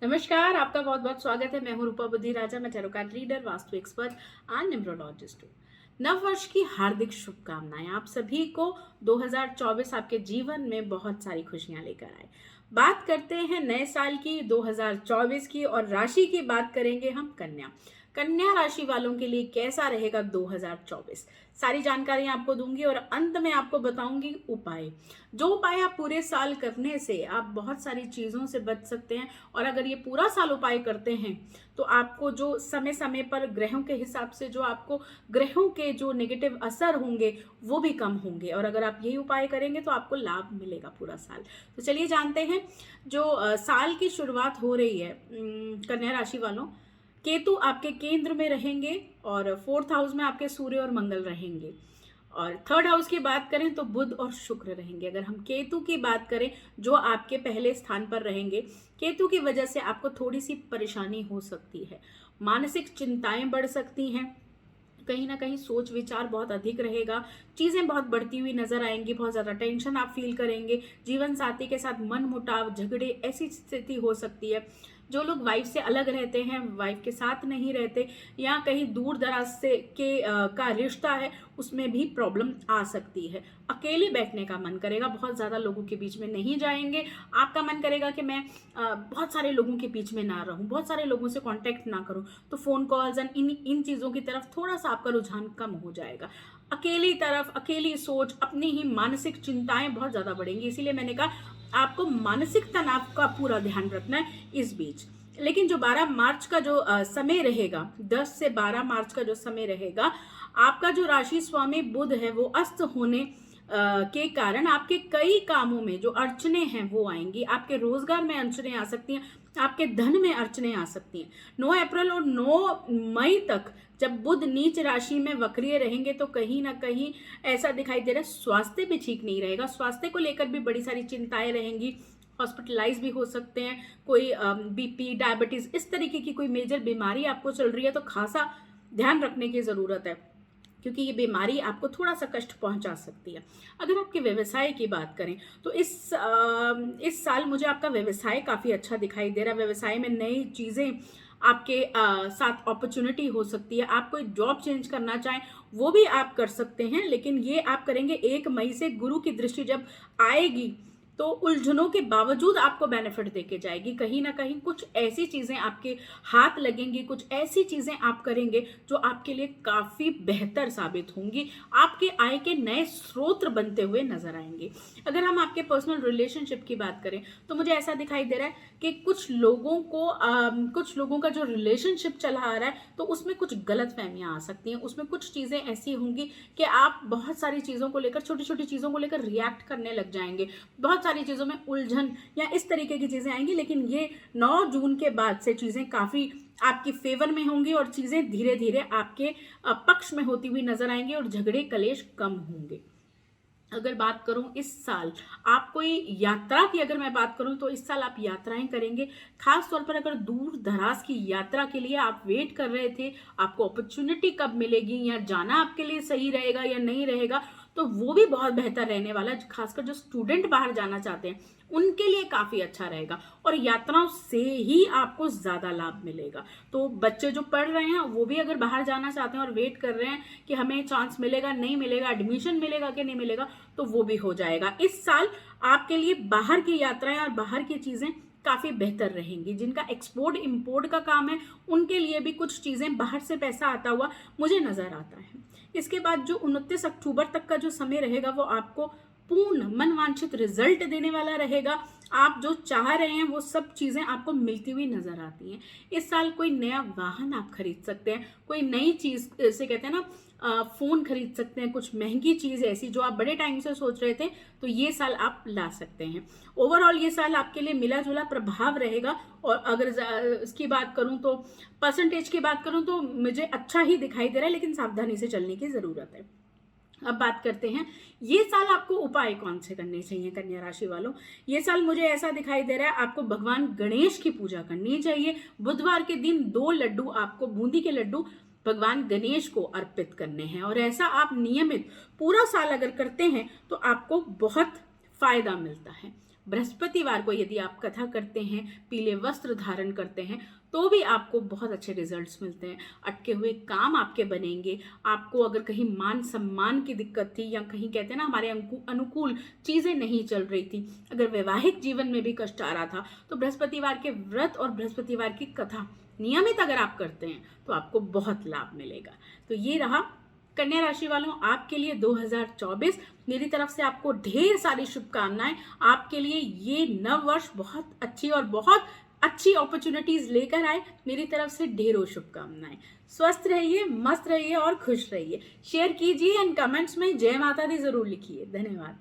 नमस्कार, आपका बहुत बहुत स्वागत है। मैं हूं रूपा बुद्धि राजा। मैं tarot card reader, vastu expert and numerologist हूँ। नव वर्ष की हार्दिक शुभकामनाएं आप सभी को। 2024 आपके जीवन में बहुत सारी खुशियां लेकर आए। बात करते हैं नए साल की, 2024 की, और राशि की बात करेंगे हम कन्या। कन्या राशि वालों के लिए कैसा रहेगा 2024, सारी जानकारी आपको दूंगी और अंत में आपको बताऊंगी उपाय। जो उपाय आप पूरे साल करने से आप बहुत सारी चीजों से बच सकते हैं। और अगर ये पूरा साल उपाय करते हैं तो आपको जो समय समय पर ग्रहों के हिसाब से जो आपको ग्रहों के जो नेगेटिव असर होंगे वो भी कम होंगे। और अगर आप यही उपाय करेंगे तो आपको लाभ मिलेगा पूरा साल। तो चलिए जानते हैं। जो साल की शुरुआत हो रही है कन्या राशि वालों, केतु आपके केंद्र में रहेंगे और फोर्थ हाउस में आपके सूर्य और मंगल रहेंगे। और थर्ड हाउस की बात करें तो बुध और शुक्र रहेंगे। अगर हम केतु की बात करें जो आपके पहले स्थान पर रहेंगे, केतु की वजह से आपको थोड़ी सी परेशानी हो सकती है, मानसिक चिंताएं बढ़ सकती हैं, कहीं ना कहीं सोच विचार बहुत अधिक रहेगा, चीजें बहुत बढ़ती हुई नजर आएंगी, बहुत ज्यादा टेंशन आप फील करेंगे, जीवन साथी के साथ मन मुटाव झगड़े ऐसी स्थिति हो सकती है। जो लोग वाइफ से अलग रहते हैं, वाइफ के साथ नहीं रहते, या कहीं दूर दराज से का रिश्ता है, उसमें भी प्रॉब्लम आ सकती है। अकेले बैठने का मन करेगा, बहुत ज्यादा लोगों के बीच में नहीं जाएंगे। आपका मन करेगा कि मैं बहुत सारे लोगों के बीच में ना रहूं, बहुत सारे लोगों से कांटेक्ट ना करूं। तो फोन कॉल्स एंड इन इन चीजों की तरफ थोड़ा सा आपका रुझान कम हो जाएगा। अकेली तरफ, अकेली सोच, अपनी ही मानसिक चिंताएं बहुत ज्यादा बढ़ेंगी। इसीलिए मैंने कहा आपको मानसिक तनाव का पूरा ध्यान रखना है इस बीच। लेकिन जो 12 मार्च का जो समय रहेगा, 10 से 12 मार्च का जो समय रहेगा, आपका जो राशि स्वामी बुध है वो अस्त होने के कारण आपके कई कामों में जो अड़चने हैं वो आएंगी। आपके रोजगार में अड़चने आ सकती हैं, आपके धन में अड़चने आ सकती हैं। 9 अप्रैल और 9 मई तक जब बुध नीच राशि में वक्रीय रहेंगे तो कहीं ना कहीं ऐसा दिखाई दे रहा है स्वास्थ्य भी ठीक नहीं रहेगा। स्वास्थ्य को लेकर भी बड़ी सारी चिंताएं रहेंगी, हॉस्पिटलाइज भी हो सकते हैं। कोई बीपी, डायबिटीज, इस तरीके की कोई मेजर बीमारी आपको चल रही है तो खासा ध्यान रखने की जरूरत है, क्योंकि ये बीमारी आपको थोड़ा सा कष्ट पहुंचा सकती है। अगर आपके व्यवसाय की बात करें तो इस साल मुझे आपका व्यवसाय काफी अच्छा दिखाई दे रहा है। व्यवसाय में नई चीजें आपके साथ अपॉर्चुनिटी हो सकती है। आप कोई जॉब चेंज करना चाहें वो भी आप कर सकते हैं, लेकिन ये आप करेंगे 1 मई से। गुरु की दृष्टि जब आएगी तो उलझनों के बावजूद आपको बेनिफिट देके जाएगी। कहीं ना कहीं कुछ ऐसी चीजें आपके हाथ लगेंगी, कुछ ऐसी चीजें आप करेंगे जो आपके लिए काफी बेहतर साबित होंगी, आपके आय के नए स्रोत बनते हुए नजर आएंगे। अगर हम आपके पर्सनल रिलेशनशिप की बात करें तो मुझे ऐसा दिखाई दे रहा है कि कुछ लोगों का जो रिलेशनशिप चला आ रहा है तो उसमें कुछ गलत फहमियां आ सकती हैं। उसमें कुछ चीजें ऐसी होंगी कि आप बहुत सारी चीजों को लेकर, छोटी छोटी चीजों को लेकर रिएक्ट करने लग जाएंगे, बहुत सारी चीजों में उलझन या इस तरीके की चीजें आएंगी। लेकिन ये 9 जून के बाद से चीजें काफी आपकी फेवर में होंगी और चीजें धीरे धीरे आपके पक्ष में होती हुई नजर आएंगी और झगड़े कलेश कम होंगे। अगर बात करूं इस साल आप कोई यात्रा की, अगर मैं बात करूं तो इस साल आप यात्राएं करेंगे। खास तौर पर अगर दूर दराज की यात्रा के लिए आप वेट कर रहे थे, आपको अपॉर्चुनिटी कब मिलेगी या जाना आपके लिए सही रहेगा या नहीं रहेगा, तो वो भी बहुत बेहतर रहने वाला है। खासकर जो स्टूडेंट बाहर जाना चाहते हैं उनके लिए काफी अच्छा रहेगा और यात्राओं से ही आपको ज्यादा लाभ मिलेगा। तो बच्चे जो पढ़ रहे हैं वो भी अगर बाहर जाना चाहते हैं और वेट कर रहे हैं कि हमें चांस मिलेगा नहीं मिलेगा, एडमिशन मिलेगा कि नहीं मिलेगा, तो वो भी हो जाएगा। इस साल आपके लिए बाहर की यात्राएं और बाहर की चीजें काफी बेहतर रहेंगी। जिनका एक्सपोर्ट इंपोर्ट का काम है उनके लिए भी कुछ चीजें बाहर से पैसा आता हुआ मुझे नजर आता है। इसके बाद जो 29 अक्टूबर तक का जो समय रहेगा वो आपको पूर्ण मनवांछित रिजल्ट देने वाला रहेगा। आप जो चाह रहे हैं वो सब चीजें आपको मिलती हुई नजर आती हैं। इस साल कोई नया वाहन आप खरीद सकते हैं, कोई नई चीज से कहते हैं ना, फोन खरीद सकते हैं, कुछ महंगी चीज ऐसी जो आप बड़े टाइम से सोच रहे थे तो ये साल आप ला सकते हैं। ओवरऑल ये साल आपके लिए मिला जुला प्रभाव रहेगा। और अगर इसकी बात करूं तो परसेंटेज की बात करूं तो मुझे अच्छा ही दिखाई दे रहा है, लेकिन सावधानी से चलने की जरूरत है। अब बात करते हैं ये साल आपको उपाय कौन से करने चाहिए कन्या राशि वालों। ये साल मुझे ऐसा दिखाई दे रहा है आपको भगवान गणेश की पूजा करनी चाहिए। बुधवार के दिन 2 लड्डू, आपको बूंदी के लड्डू भगवान गणेश को अर्पित करने हैं। और ऐसा आप नियमित पूरा साल अगर करते हैं तो आपको बहुत फायदा मिलता है। बृहस्पतिवार को यदि आप कथा करते हैं, पीले वस्त्र धारण करते हैं, तो भी आपको बहुत अच्छे रिजल्ट्स मिलते हैं। अटके हुए काम आपके बनेंगे। आपको अगर कहीं मान सम्मान की दिक्कत थी या कहीं कहते हैं ना हमारे अनुकूल चीज़ें नहीं चल रही थी, अगर वैवाहिक जीवन में भी कष्ट आ रहा था, तो बृहस्पतिवार के व्रत और बृहस्पतिवार की कथा नियमित अगर आप करते हैं तो आपको बहुत लाभ मिलेगा। तो ये रहा कन्या राशि वालों आपके लिए 2024। मेरी तरफ से आपको ढेर सारी शुभकामनाएं। आपके लिए ये नव वर्ष बहुत अच्छी और बहुत अच्छी अपॉर्चुनिटीज लेकर आए। मेरी तरफ से ढेरों शुभकामनाएं। स्वस्थ रहिए, मस्त रहिए और खुश रहिए। शेयर कीजिए एंड कमेंट्स में जय माता दी जरूर लिखिए। धन्यवाद।